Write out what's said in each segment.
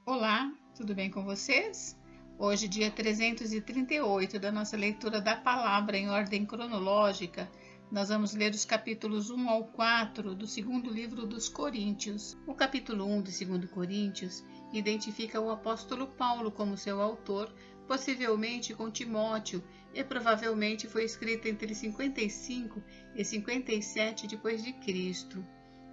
Olá, tudo bem com vocês? Hoje, dia 338 da nossa leitura da palavra em ordem cronológica, nós vamos ler os capítulos 1 ao 4 do segundo livro dos Coríntios. O capítulo 1 de 2 Coríntios identifica o apóstolo Paulo como seu autor, possivelmente com Timóteo, e provavelmente foi escrito entre 55 e 57 depois de Cristo.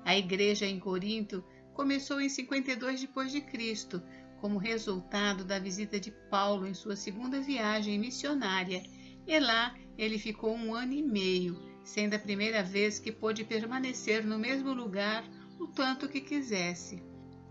A igreja em Corinto começou em 52 depois de Cristo, como resultado da visita de Paulo em sua segunda viagem missionária, e lá ele ficou 1 ano e meio, sendo a primeira vez que pôde permanecer no mesmo lugar o tanto que quisesse.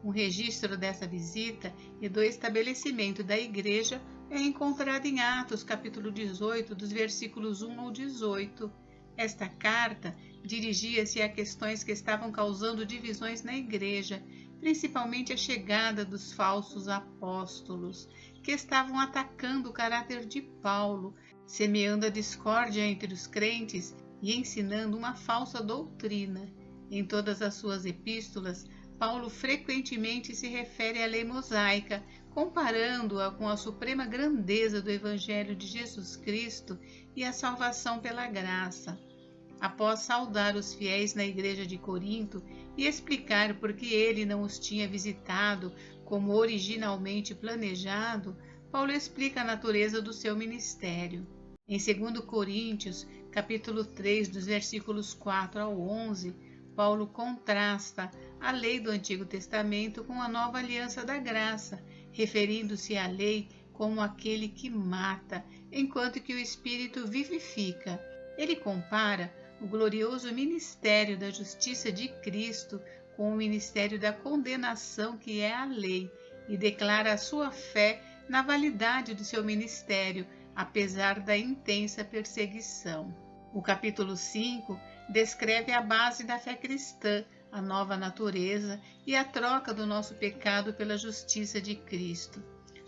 Um registro dessa visita e do estabelecimento da igreja é encontrado em Atos capítulo 18, dos versículos 1 ao 18. Esta carta dirigia-se a questões que estavam causando divisões na igreja, principalmente a chegada dos falsos apóstolos, que estavam atacando o caráter de Paulo, semeando a discórdia entre os crentes e ensinando uma falsa doutrina. Em todas as suas epístolas, Paulo frequentemente se refere à lei mosaica, comparando-a com a suprema grandeza do Evangelho de Jesus Cristo e a salvação pela graça. Após saudar os fiéis na igreja de Corinto e explicar por que ele não os tinha visitado como originalmente planejado, Paulo explica a natureza do seu ministério. Em 2 Coríntios, capítulo 3, dos versículos 4 ao 11, Paulo contrasta a lei do Antigo Testamento com a nova aliança da graça, referindo-se à lei como aquele que mata, enquanto que o Espírito vivifica. Ele compara o glorioso ministério da justiça de Cristo com o ministério da condenação, que é a lei, e declara a sua fé na validade do seu ministério, apesar da intensa perseguição. O capítulo 5 descreve a base da fé cristã, a nova natureza e a troca do nosso pecado pela justiça de Cristo.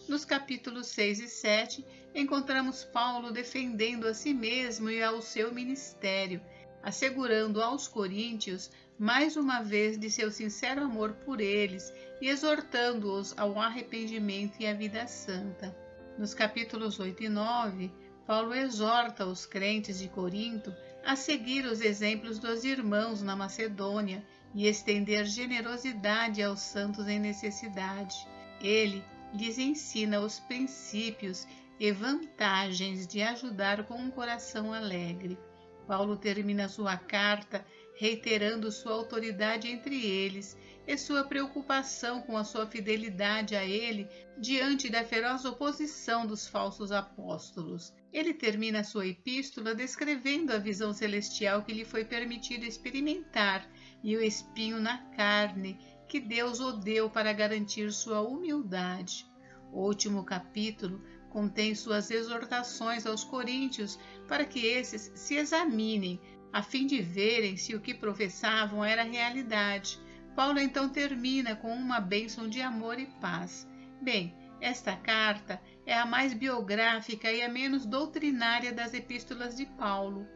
Nos capítulos 6 e 7, encontramos Paulo defendendo a si mesmo e ao seu ministério, assegurando aos coríntios mais uma vez de seu sincero amor por eles e exortando-os ao arrependimento e à vida santa. Nos capítulos 8 e 9, Paulo exorta os crentes de Corinto a seguir os exemplos dos irmãos na Macedônia e estender generosidade aos santos em necessidade. Ele lhes ensina os princípios e vantagens de ajudar com um coração alegre. Paulo termina sua carta reiterando sua autoridade entre eles e sua preocupação com a sua fidelidade a ele diante da feroz oposição dos falsos apóstolos. Ele termina sua epístola descrevendo a visão celestial que lhe foi permitido experimentar e o espinho na carne que Deus o deu para garantir sua humildade. O último capítulo contém suas exortações aos coríntios para que esses se examinem, a fim de verem se o que professavam era realidade. Paulo então termina com uma bênção de amor e paz. Bem, esta carta é a mais biográfica e a menos doutrinária das epístolas de Paulo.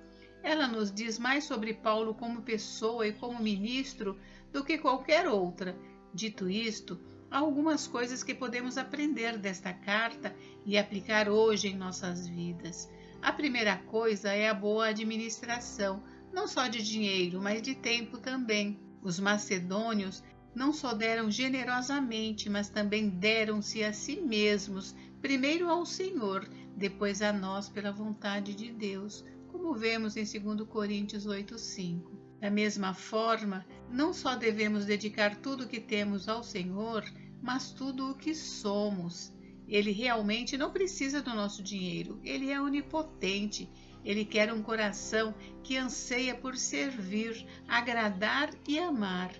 Ela nos diz mais sobre Paulo como pessoa e como ministro do que qualquer outra. Dito isto, há algumas coisas que podemos aprender desta carta e aplicar hoje em nossas vidas. A primeira coisa é a boa administração, não só de dinheiro, mas de tempo também. Os macedônios não só deram generosamente, mas também deram-se a si mesmos, primeiro ao Senhor, depois a nós pela vontade de Deus, como vemos em 2 Coríntios 8:5. Da mesma forma, não só devemos dedicar tudo o que temos ao Senhor, mas tudo o que somos. Ele realmente não precisa do nosso dinheiro, ele é onipotente. Ele quer um coração que anseia por servir, agradar e amar.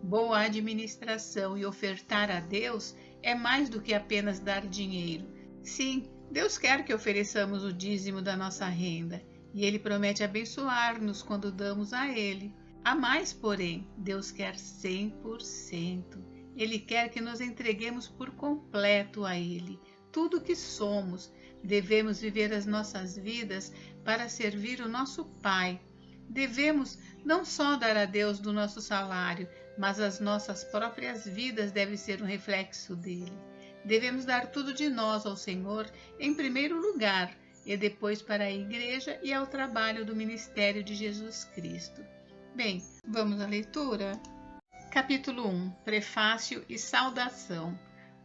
Boa administração e ofertar a Deus é mais do que apenas dar dinheiro. Sim, Deus quer que ofereçamos o dízimo da nossa renda, e Ele promete abençoar-nos quando damos a Ele. A mais, porém, Deus quer 100%. Ele quer que nos entreguemos por completo a Ele. Tudo o que somos, devemos viver as nossas vidas para servir o nosso Pai. Devemos não só dar a Deus do nosso salário, mas as nossas próprias vidas devem ser um reflexo dele. Devemos dar tudo de nós ao Senhor em primeiro lugar e depois para a igreja e ao trabalho do ministério de Jesus Cristo. Bem, vamos à leitura? Capítulo 1. Prefácio e saudação.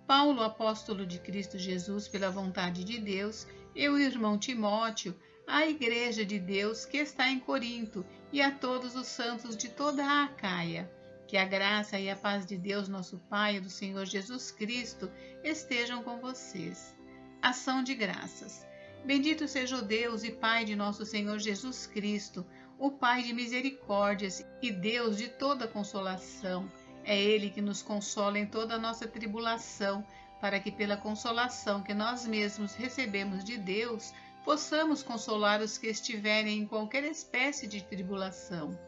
Paulo, apóstolo de Cristo Jesus pela vontade de Deus, e o irmão Timóteo, à igreja de Deus que está em Corinto e a todos os santos de toda a Acaia. Que a graça e a paz de Deus, nosso Pai, e do Senhor Jesus Cristo estejam com vocês. Ação de graças. Bendito seja o Deus e Pai de nosso Senhor Jesus Cristo, o Pai de misericórdias e Deus de toda consolação. É Ele que nos consola em toda a nossa tribulação, para que pela consolação que nós mesmos recebemos de Deus, possamos consolar os que estiverem em qualquer espécie de tribulação.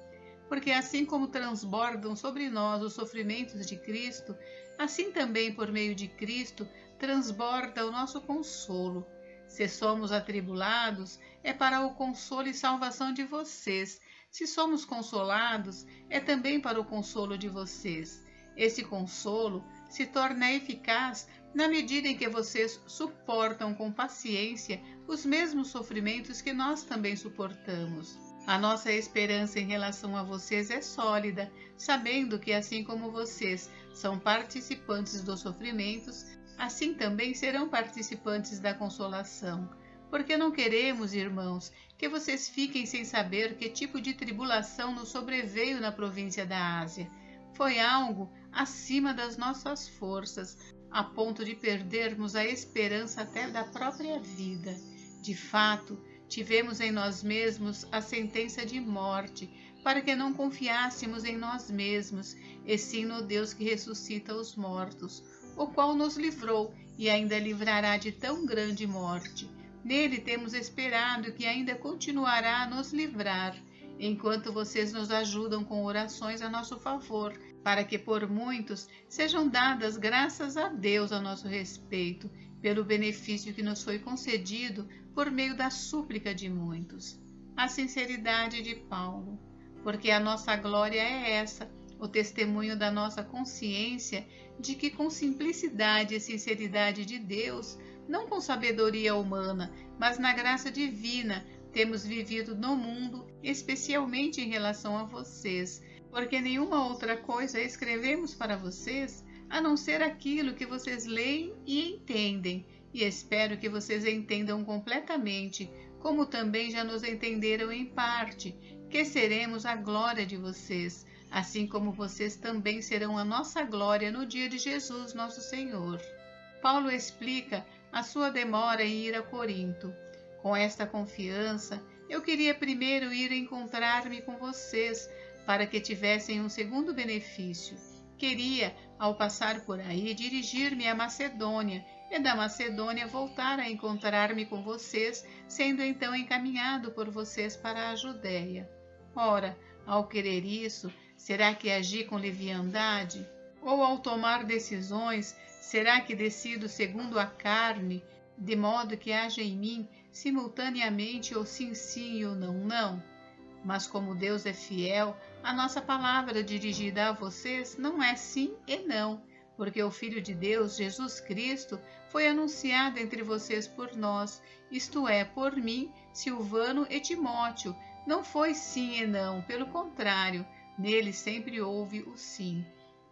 Porque assim como transbordam sobre nós os sofrimentos de Cristo, assim também por meio de Cristo transborda o nosso consolo. Se somos atribulados, é para o consolo e salvação de vocês. Se somos consolados, é também para o consolo de vocês. Esse consolo se torna eficaz na medida em que vocês suportam com paciência os mesmos sofrimentos que nós também suportamos. A nossa esperança em relação a vocês é sólida, sabendo que assim como vocês são participantes dos sofrimentos, assim também serão participantes da consolação. Porque não queremos, irmãos, que vocês fiquem sem saber que tipo de tribulação nos sobreveio na província da Ásia. Foi algo acima das nossas forças, a ponto de perdermos a esperança até da própria vida. De fato, tivemos em nós mesmos a sentença de morte, para que não confiássemos em nós mesmos, e sim no Deus que ressuscita os mortos, o qual nos livrou e ainda livrará de tão grande morte. Nele temos esperado que ainda continuará a nos livrar, enquanto vocês nos ajudam com orações a nosso favor, para que por muitos sejam dadas graças a Deus a nosso respeito, pelo benefício que nos foi concedido por meio da súplica de muitos. A sinceridade de Paulo. Porque a nossa glória é essa, o testemunho da nossa consciência de que com simplicidade e sinceridade de Deus, não com sabedoria humana, mas na graça divina, temos vivido no mundo, especialmente em relação a vocês, porque nenhuma outra coisa escrevemos para vocês, a não ser aquilo que vocês leem e entendem, e espero que vocês entendam completamente, como também já nos entenderam em parte, que seremos a glória de vocês, assim como vocês também serão a nossa glória no dia de Jesus, nosso Senhor. Paulo explica a sua demora em ir a Corinto. Com esta confiança, eu queria primeiro ir encontrar-me com vocês, para que tivessem um segundo benefício. Queria, ao passar por aí, dirigir-me à Macedônia, e da Macedônia voltar a encontrar-me com vocês, sendo então encaminhado por vocês para a Judéia. Ora, ao querer isso, será que agi com leviandade? Ou ao tomar decisões, será que decido segundo a carne, de modo que haja em mim simultaneamente ou sim sim ou não não? Mas como Deus é fiel, a nossa palavra dirigida a vocês não é sim e não, porque o Filho de Deus, Jesus Cristo, foi anunciado entre vocês por nós, isto é, por mim, Silvano e Timóteo. Não foi sim e não, pelo contrário, nele sempre houve o sim,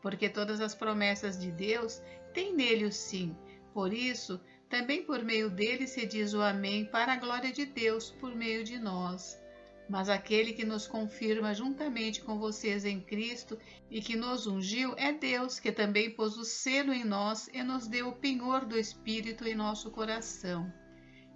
porque todas as promessas de Deus têm nele o sim. Por isso, também por meio dele se diz o amém para a glória de Deus por meio de nós. Mas aquele que nos confirma juntamente com vocês em Cristo e que nos ungiu é Deus, que também pôs o selo em nós e nos deu o penhor do Espírito em nosso coração.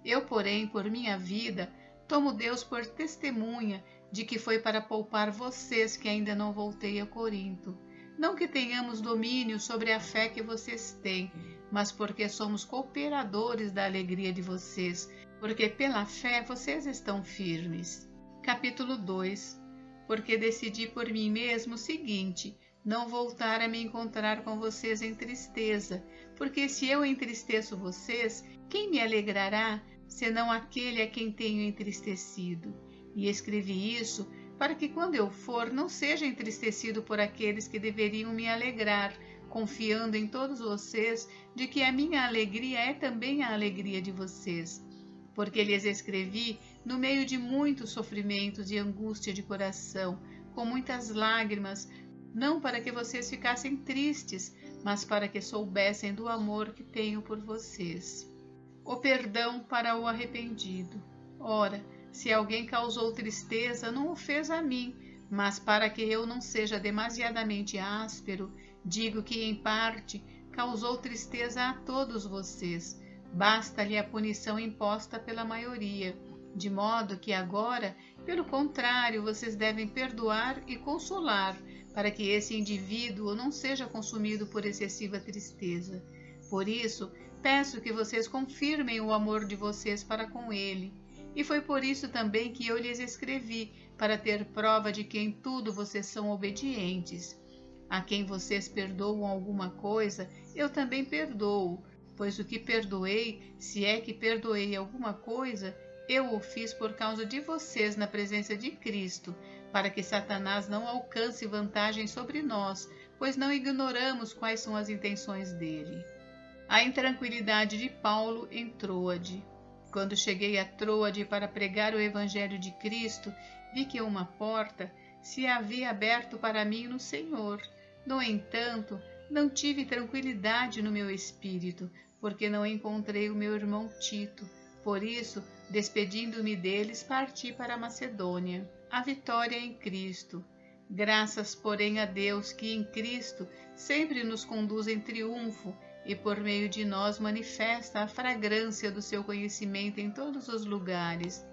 Eu, porém, por minha vida, tomo Deus por testemunha de que foi para poupar vocês que ainda não voltei a Corinto. Não que tenhamos domínio sobre a fé que vocês têm, mas porque somos cooperadores da alegria de vocês, porque pela fé vocês estão firmes. Capítulo 2. Porque decidi por mim mesmo o seguinte: não voltar a me encontrar com vocês em tristeza, porque se eu entristeço vocês, quem me alegrará, senão aquele a quem tenho entristecido? E escrevi isso para que quando eu for não seja entristecido por aqueles que deveriam me alegrar, confiando em todos vocês de que a minha alegria é também a alegria de vocês. Porque lhes escrevi no meio de muitos sofrimentos e angústia de coração, com muitas lágrimas, não para que vocês ficassem tristes, mas para que soubessem do amor que tenho por vocês. O perdão para o arrependido. Ora, se alguém causou tristeza, não o fez a mim, mas para que eu não seja demasiadamente áspero, digo que, em parte, causou tristeza a todos vocês. Basta-lhe a punição imposta pela maioria, de modo que agora, pelo contrário, vocês devem perdoar e consolar, para que esse indivíduo não seja consumido por excessiva tristeza. Por isso, peço que vocês confirmem o amor de vocês para com ele. E foi por isso também que eu lhes escrevi, para ter prova de que em tudo vocês são obedientes. A quem vocês perdoam alguma coisa, eu também perdoo, pois o que perdoei, se é que perdoei alguma coisa, eu o fiz por causa de vocês na presença de Cristo, para que Satanás não alcance vantagem sobre nós, pois não ignoramos quais são as intenções dele. A intranquilidade de Paulo em Troade. Quando cheguei a Troade para pregar o Evangelho de Cristo, vi que uma porta se havia aberto para mim no Senhor. No entanto, não tive tranquilidade no meu espírito, porque não encontrei o meu irmão Tito. Por isso, despedindo-me deles, parti para a Macedônia. A vitória em Cristo. Graças, porém, a Deus que em Cristo sempre nos conduz em triunfo e por meio de nós manifesta a fragrância do seu conhecimento em todos os lugares.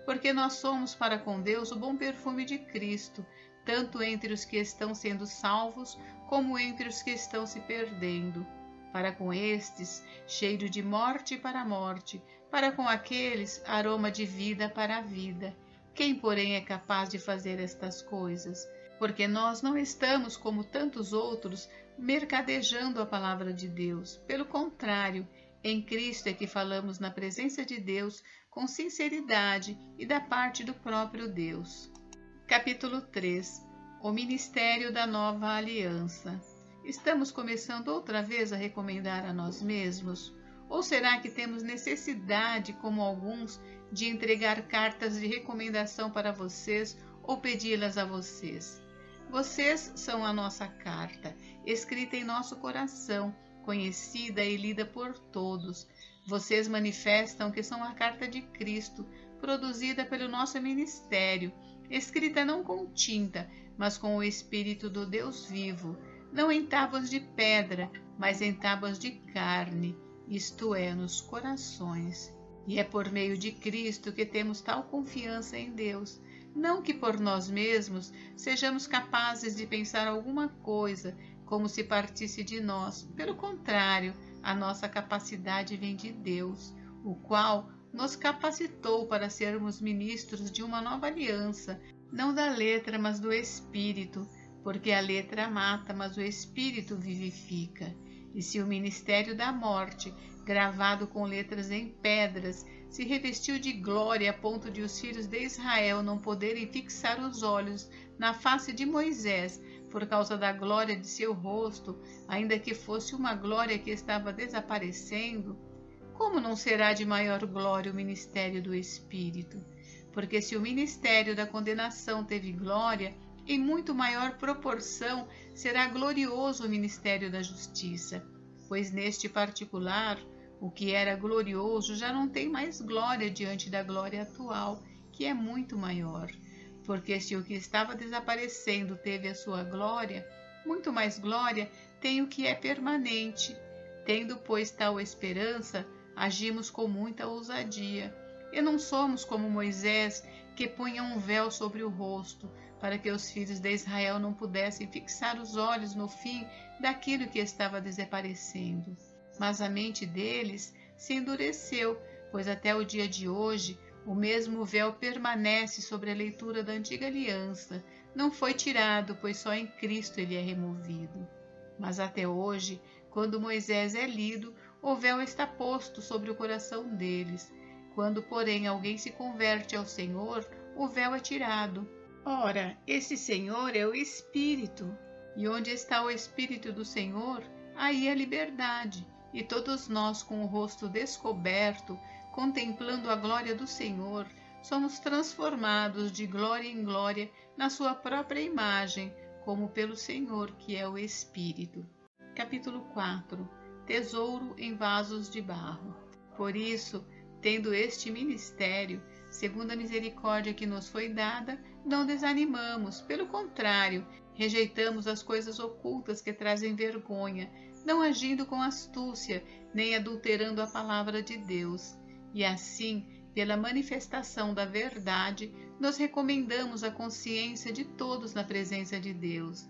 Porque nós somos para com Deus o bom perfume de Cristo, tanto entre os que estão sendo salvos, como entre os que estão se perdendo. Para com estes, cheiro de morte para a morte, para com aqueles, aroma de vida para a vida. Quem, porém, é capaz de fazer estas coisas? Porque nós não estamos, como tantos outros, mercadejando a palavra de Deus. Pelo contrário, em Cristo é que falamos na presença de Deus com sinceridade e da parte do próprio Deus. Capítulo 3. O Ministério da Nova Aliança. Estamos começando outra vez a recomendar a nós mesmos? Ou será que temos necessidade, como alguns, de entregar cartas de recomendação para vocês ou pedi-las a vocês? Vocês são a nossa carta, escrita em nosso coração, conhecida e lida por todos. Vocês manifestam que são a carta de Cristo, produzida pelo nosso ministério, escrita não com tinta, mas com o Espírito do Deus vivo, não em tábuas de pedra, mas em tábuas de carne, isto é, nos corações. E é por meio de Cristo que temos tal confiança em Deus, não que por nós mesmos sejamos capazes de pensar alguma coisa como se partisse de nós. Pelo contrário, a nossa capacidade vem de Deus, o qual nos capacitou para sermos ministros de uma nova aliança, não da letra, mas do Espírito, porque a letra mata, mas o Espírito vivifica. E se o ministério da morte, gravado com letras em pedras, se revestiu de glória a ponto de os filhos de Israel não poderem fixar os olhos na face de Moisés, por causa da glória de seu rosto, ainda que fosse uma glória que estava desaparecendo, como não será de maior glória o ministério do Espírito? Porque se o ministério da condenação teve glória, em muito maior proporção será glorioso o ministério da justiça, pois neste particular, o que era glorioso já não tem mais glória diante da glória atual, que é muito maior. Porque se o que estava desaparecendo teve a sua glória, muito mais glória tem o que é permanente. Tendo, pois, tal esperança, agimos com muita ousadia. E não somos como Moisés, que punha um véu sobre o rosto, para que os filhos de Israel não pudessem fixar os olhos no fim daquilo que estava desaparecendo. Mas a mente deles se endureceu, pois até o dia de hoje o mesmo véu permanece sobre a leitura da antiga aliança. Não foi tirado, pois só em Cristo ele é removido. Mas até hoje, quando Moisés é lido, o véu está posto sobre o coração deles. Quando, porém, alguém se converte ao Senhor, o véu é tirado. Ora, esse Senhor é o Espírito, e onde está o Espírito do Senhor, aí a liberdade. E todos nós, com o rosto descoberto, contemplando a glória do Senhor, somos transformados de glória em glória na sua própria imagem, como pelo Senhor, que é o Espírito. Capítulo 4. Tesouro em vasos de barro. Por isso, tendo este ministério, segundo a misericórdia que nos foi dada, não desanimamos, pelo contrário, rejeitamos as coisas ocultas que trazem vergonha, não agindo com astúcia, nem adulterando a palavra de Deus. E assim, pela manifestação da verdade, nos recomendamos à consciência de todos na presença de Deus.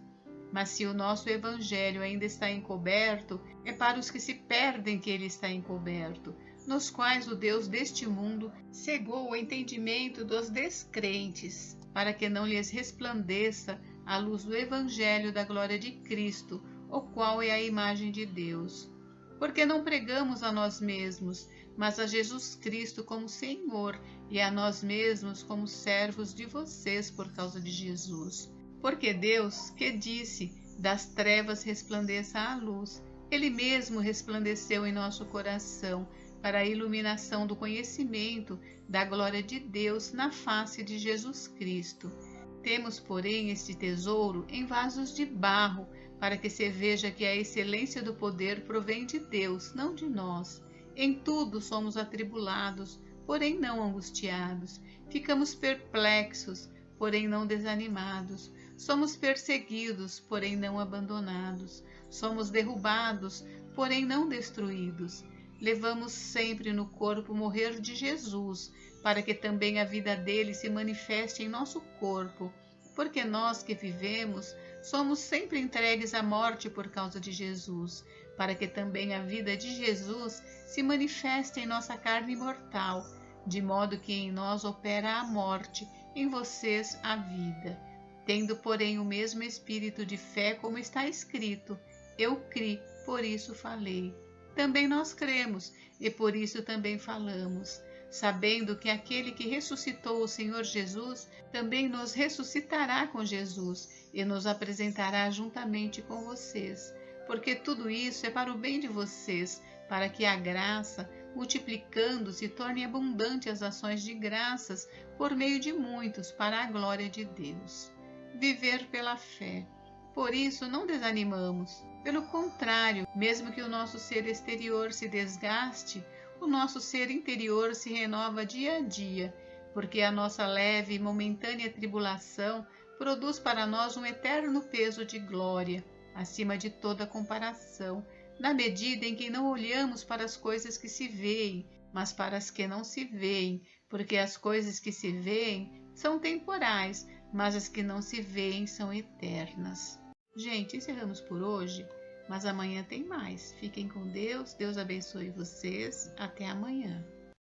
Mas se o nosso evangelho ainda está encoberto, é para os que se perdem que ele está encoberto, nos quais o Deus deste mundo cegou o entendimento dos descrentes, para que não lhes resplandeça a luz do evangelho da glória de Cristo, o qual é a imagem de Deus. Porque não pregamos a nós mesmos, mas a Jesus Cristo como Senhor, e a nós mesmos como servos de vocês por causa de Jesus. Porque Deus, que disse, das trevas resplandeça a luz, Ele mesmo resplandeceu em nosso coração, para a iluminação do conhecimento da glória de Deus na face de Jesus Cristo. Temos, porém, este tesouro em vasos de barro, para que se veja que a excelência do poder provém de Deus, não de nós. Em tudo somos atribulados, porém não angustiados. Ficamos perplexos, porém não desanimados. Somos perseguidos, porém não abandonados. Somos derrubados, porém não destruídos. Levamos sempre no corpo o morrer de Jesus, para que também a vida dele se manifeste em nosso corpo. Porque nós que vivemos, somos sempre entregues à morte por causa de Jesus, para que também a vida de Jesus se manifeste em nossa carne mortal, de modo que em nós opera a morte, em vocês a vida. Tendo, porém, o mesmo espírito de fé, como está escrito, eu criei, por isso falei. Também nós cremos, e por isso também falamos, sabendo que aquele que ressuscitou o Senhor Jesus também nos ressuscitará com Jesus e nos apresentará juntamente com vocês. Porque tudo isso é para o bem de vocês, para que a graça, multiplicando-se, torne abundante as ações de graças por meio de muitos, para a glória de Deus. Viver pela fé. Por isso não desanimamos. Pelo contrário, mesmo que o nosso ser exterior se desgaste, o nosso ser interior se renova dia a dia, porque a nossa leve e momentânea tribulação produz para nós um eterno peso de glória, acima de toda comparação, na medida em que não olhamos para as coisas que se veem, mas para as que não se veem, porque as coisas que se veem são temporais, mas as que não se veem são eternas. Gente, encerramos por hoje, mas amanhã tem mais. Fiquem com Deus, Deus abençoe vocês. Até amanhã.